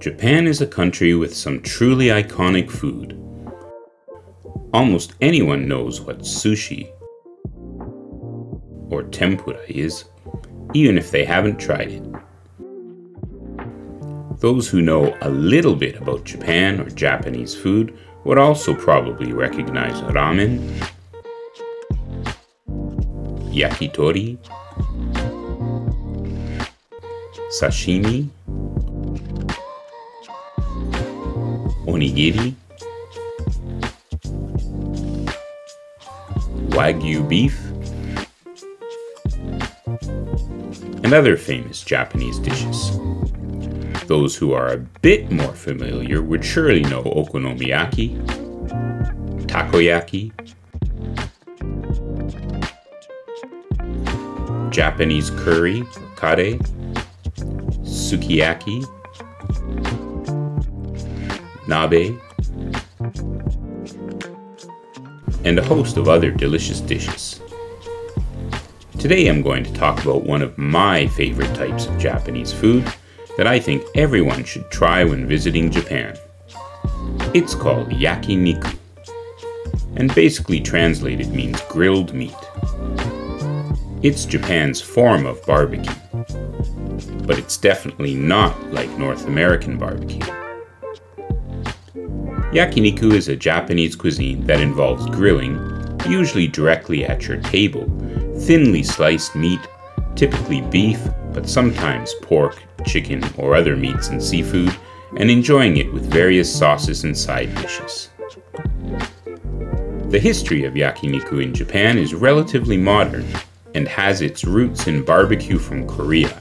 Japan is a country with some truly iconic food. Almost anyone knows what sushi or tempura is, even if they haven't tried it. Those who know a little bit about Japan or Japanese food would also probably recognize ramen, yakitori, sashimi, onigiri, Wagyu beef, and other famous Japanese dishes. Those who are a bit more familiar would surely know okonomiyaki, takoyaki, Japanese curry or kare, sukiyaki, nabe, and a host of other delicious dishes. Today I'm going to talk about one of my favorite types of Japanese food that I think everyone should try when visiting Japan. It's called Yakiniku, and basically translated means grilled meat. It's Japan's form of barbecue, but it's definitely not like North American barbecue. Yakiniku is a Japanese cuisine that involves grilling, usually directly at your table, thinly sliced meat, typically beef, but sometimes pork, chicken, or other meats and seafood, and enjoying it with various sauces and side dishes. The history of yakiniku in Japan is relatively modern and has its roots in barbecue from Korea.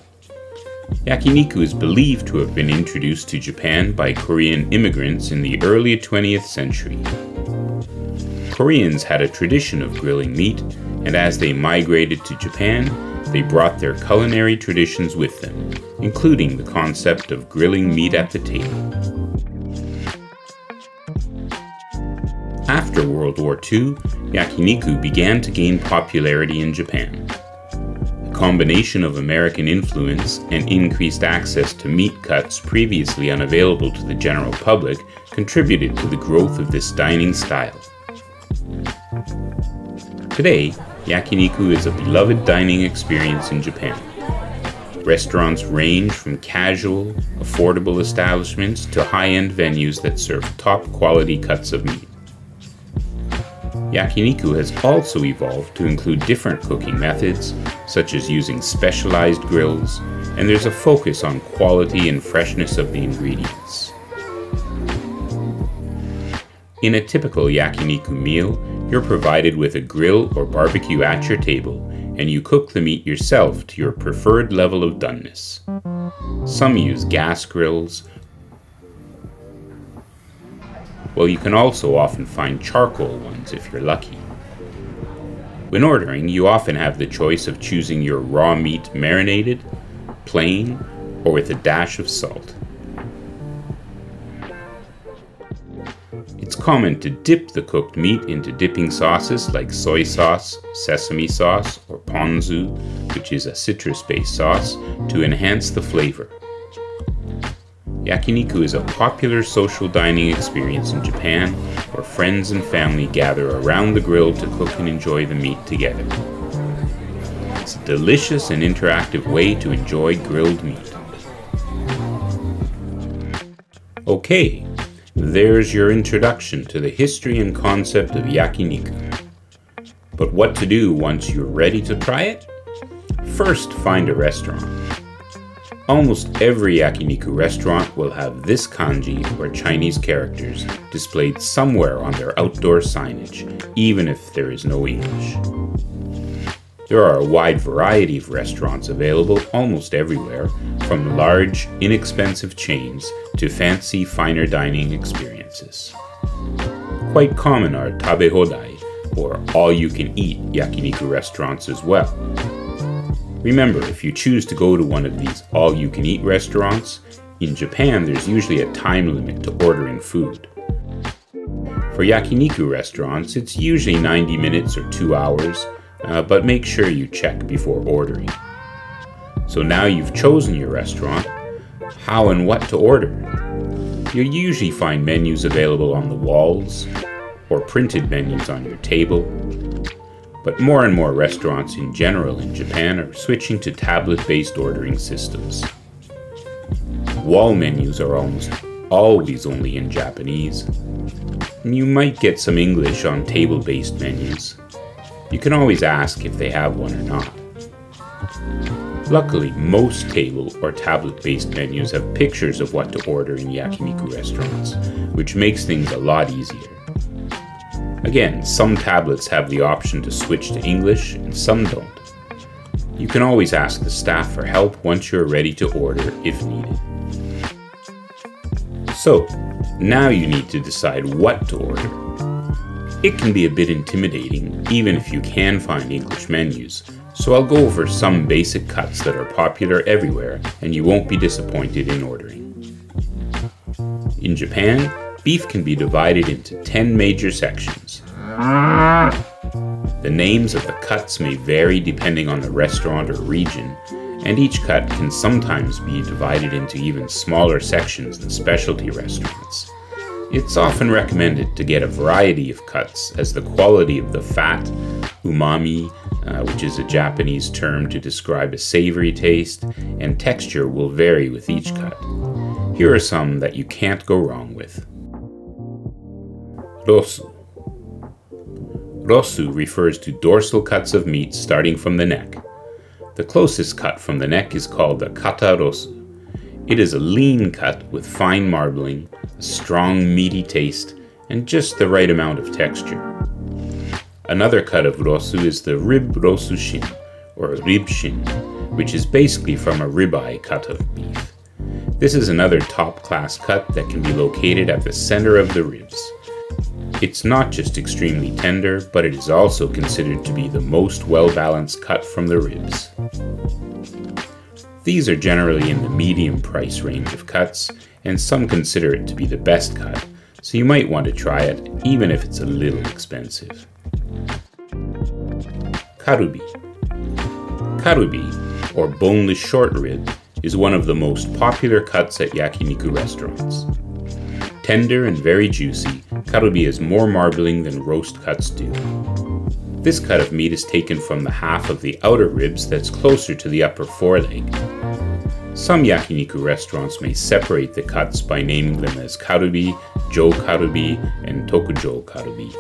Yakiniku is believed to have been introduced to Japan by Korean immigrants in the early 20th century. Koreans had a tradition of grilling meat, and as they migrated to Japan, they brought their culinary traditions with them, including the concept of grilling meat at the table. After World War II, yakiniku began to gain popularity in Japan. A combination of American influence and increased access to meat cuts previously unavailable to the general public contributed to the growth of this dining style. Today, yakiniku is a beloved dining experience in Japan. Restaurants range from casual, affordable establishments to high-end venues that serve top-quality cuts of meat. Yakiniku has also evolved to include different cooking methods, such as using specialized grills, and there's a focus on quality and freshness of the ingredients. In a typical yakiniku meal, you're provided with a grill or barbecue at your table, and you cook the meat yourself to your preferred level of doneness. Some use gas grills, while you can also often find charcoal ones if you're lucky. When ordering, you often have the choice of choosing your raw meat marinated, plain, or with a dash of salt. It's common to dip the cooked meat into dipping sauces like soy sauce, sesame sauce, or ponzu, which is a citrus-based sauce, to enhance the flavor. Yakiniku is a popular social dining experience in Japan where friends and family gather around the grill to cook and enjoy the meat together. It's a delicious and interactive way to enjoy grilled meat. Okay. There's your introduction to the history and concept of yakiniku. But what to do once you're ready to try it? First, find a restaurant. Almost every yakiniku restaurant will have this kanji or Chinese characters displayed somewhere on their outdoor signage, even if there is no English. There are a wide variety of restaurants available almost everywhere, from large, inexpensive chains to fancy, finer dining experiences. Quite common are tabehodai, or all-you-can-eat yakiniku restaurants as well. Remember, if you choose to go to one of these all-you-can-eat restaurants, in Japan there's usually a time limit to ordering food. For yakiniku restaurants, it's usually 90 minutes or 2 hours, but make sure you check before ordering. So now you've chosen your restaurant, how and what to order. You'll usually find menus available on the walls, or printed menus on your table, but more and more restaurants in general in Japan are switching to tablet-based ordering systems. Wall menus are almost always only in Japanese. You might get some English on table-based menus. You can always ask if they have one or not. Luckily, most table or tablet-based menus have pictures of what to order in yakiniku restaurants, which makes things a lot easier. Again, some tablets have the option to switch to English and some don't. You can always ask the staff for help once you're ready to order if needed. So, now you need to decide what to order. It can be a bit intimidating, even if you can find English menus, so I'll go over some basic cuts that are popular everywhere and you won't be disappointed in ordering. In Japan, beef can be divided into 10 major sections. The names of the cuts may vary depending on the restaurant or region, and each cut can sometimes be divided into even smaller sections than specialty restaurants. It's often recommended to get a variety of cuts as the quality of the fat, umami, which is a Japanese term to describe a savory taste, and texture will vary with each cut. Here are some that you can't go wrong with. Rosu. Rosu refers to dorsal cuts of meat starting from the neck. The closest cut from the neck is called the kata rosu. It is a lean cut with fine marbling, a strong meaty taste, and just the right amount of texture. Another cut of rosu is the rib rosu shin, or rib shin, which is basically from a ribeye cut of beef. This is another top-class cut that can be located at the center of the ribs. It's not just extremely tender, but it is also considered to be the most well-balanced cut from the ribs. These are generally in the medium price range of cuts, and some consider it to be the best cut, so you might want to try it, even if it's a little expensive. Karubi. Karubi, or boneless short rib, is one of the most popular cuts at yakiniku restaurants. Tender and very juicy, karubi is more marbling than roast cuts do. This cut of meat is taken from the half of the outer ribs that's closer to the upper foreleg. Some yakiniku restaurants may separate the cuts by naming them as karubi, jo karubi, and tokujo karubi.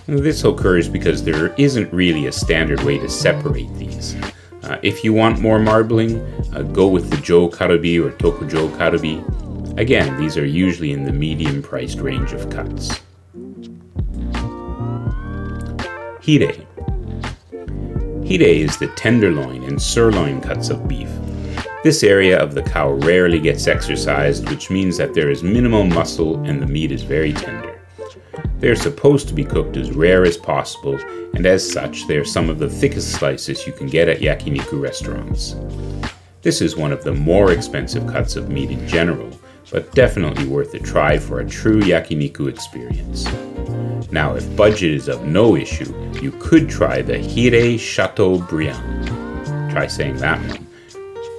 This occurs because there isn't really a standard way to separate these. If you want more marbling, go with the jo karubi or tokujo karubi. Again, these are usually in the medium-priced range of cuts. Hire. Hire is the tenderloin and sirloin cuts of beef. This area of the cow rarely gets exercised, which means that there is minimal muscle and the meat is very tender. They are supposed to be cooked as rare as possible, and as such, they are some of the thickest slices you can get at yakiniku restaurants. This is one of the more expensive cuts of meat in general, but definitely worth a try for a true yakiniku experience. Now, if budget is of no issue, you could try the Hire Chateaubriand. Try saying that one.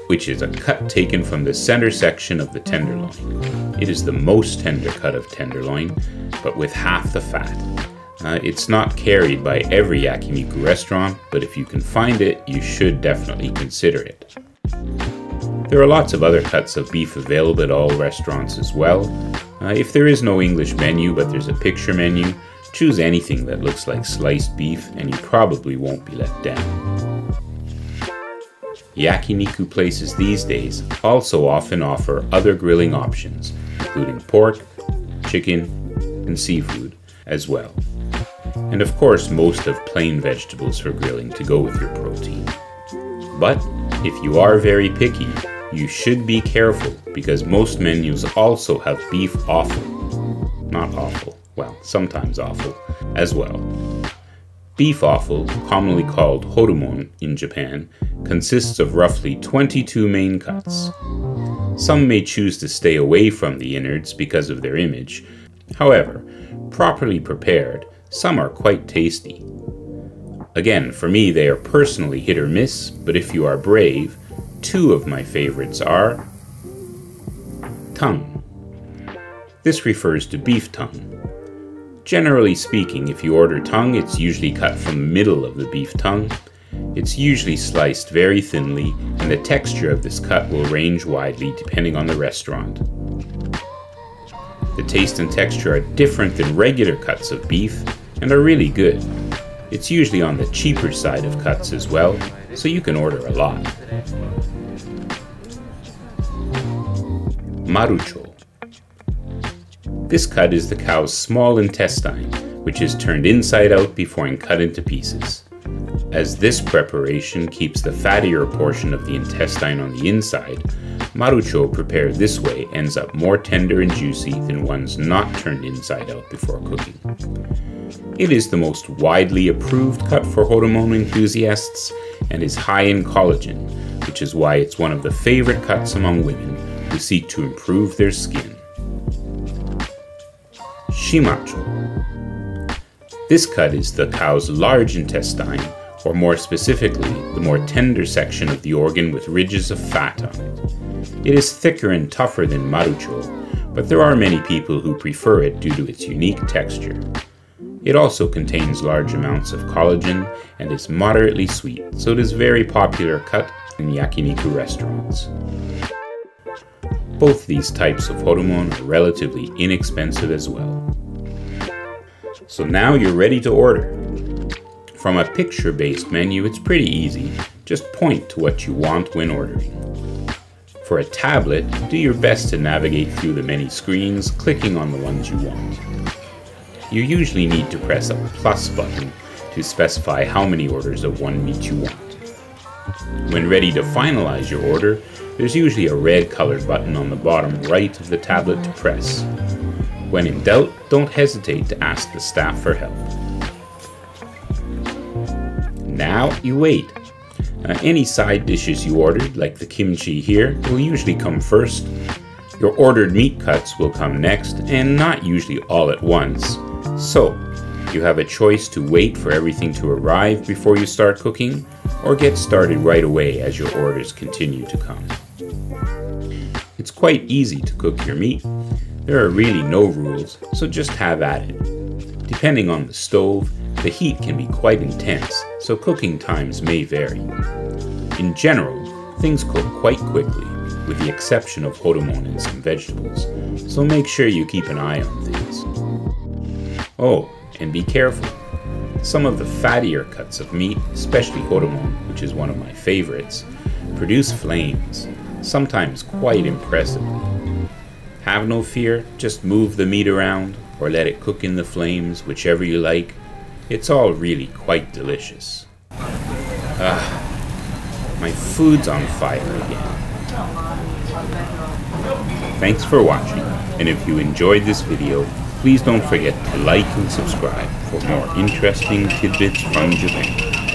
Which is a cut taken from the center section of the tenderloin. It is the most tender cut of tenderloin, but with half the fat. It's not carried by every yakiniku restaurant, but if you can find it, you should definitely consider it. There are lots of other cuts of beef available at all restaurants as well. If there is no English menu but there's a picture menu, choose anything that looks like sliced beef and you probably won't be let down. Yakiniku places these days also often offer other grilling options, including pork, chicken, and seafood as well. And of course, most have plain vegetables for grilling to go with your protein. But if you are very picky, you should be careful because most menus also have beef offal. Not offal, well, sometimes offal as well. Beef offal, commonly called hodomon in Japan, consists of roughly 22 main cuts. Some may choose to stay away from the innards because of their image, However, properly prepared, some are quite tasty. Again, for me they are personally hit or miss, but if you are brave, two of my favorites are tongue. This refers to beef tongue. Generally speaking, if you order tongue, it's usually cut from the middle of the beef tongue. It's usually sliced very thinly, and the texture of this cut will range widely depending on the restaurant. The taste and texture are different than regular cuts of beef and are really good. It's usually on the cheaper side of cuts as well, so you can order a lot. Marucho. This cut is the cow's small intestine, which is turned inside out before and cut into pieces. As this preparation keeps the fattier portion of the intestine on the inside, Marucho prepared this way ends up more tender and juicy than ones not turned inside out before cooking. It is the most widely approved cut for Hodon enthusiasts and is high in collagen, which is why it's one of the favorite cuts among women who seek to improve their skin. Shimo. This cut is the cow's large intestine, or more specifically, the more tender section of the organ with ridges of fat on it. It is thicker and tougher than Marucho, but there are many people who prefer it due to its unique texture. It also contains large amounts of collagen and is moderately sweet, so it is a very popular cut in Yakiniku restaurants. Both these types of Hodon are relatively inexpensive as well. So now you're ready to order. From a picture-based menu, it's pretty easy. Just point to what you want when ordering. For a tablet, do your best to navigate through the many screens, clicking on the ones you want. You usually need to press a plus button to specify how many orders of one meat you want. When ready to finalize your order, there's usually a red colored button on the bottom right of the tablet to press. When in doubt, don't hesitate to ask the staff for help. Now you wait. Any side dishes you ordered, like the kimchi here, will usually come first. Your ordered meat cuts will come next, and not usually all at once. So, you have a choice to wait for everything to arrive before you start cooking, or get started right away as your orders continue to come. It's quite easy to cook your meat. There are really no rules, so just have at it. Depending on the stove, the heat can be quite intense, so cooking times may vary. In general, things cook quite quickly, with the exception of Hodon and some vegetables, so make sure you keep an eye on things. Oh, and be careful. Some of the fattier cuts of meat, especially Hodon, which is one of my favorites, produce flames, sometimes quite impressively. Have no fear, just move the meat around, or let it cook in the flames, whichever you like. It's all really quite delicious. My food's on fire again. Thanks for watching, and if you enjoyed this video, please don't forget to like and subscribe for more interesting tidbits from Japan.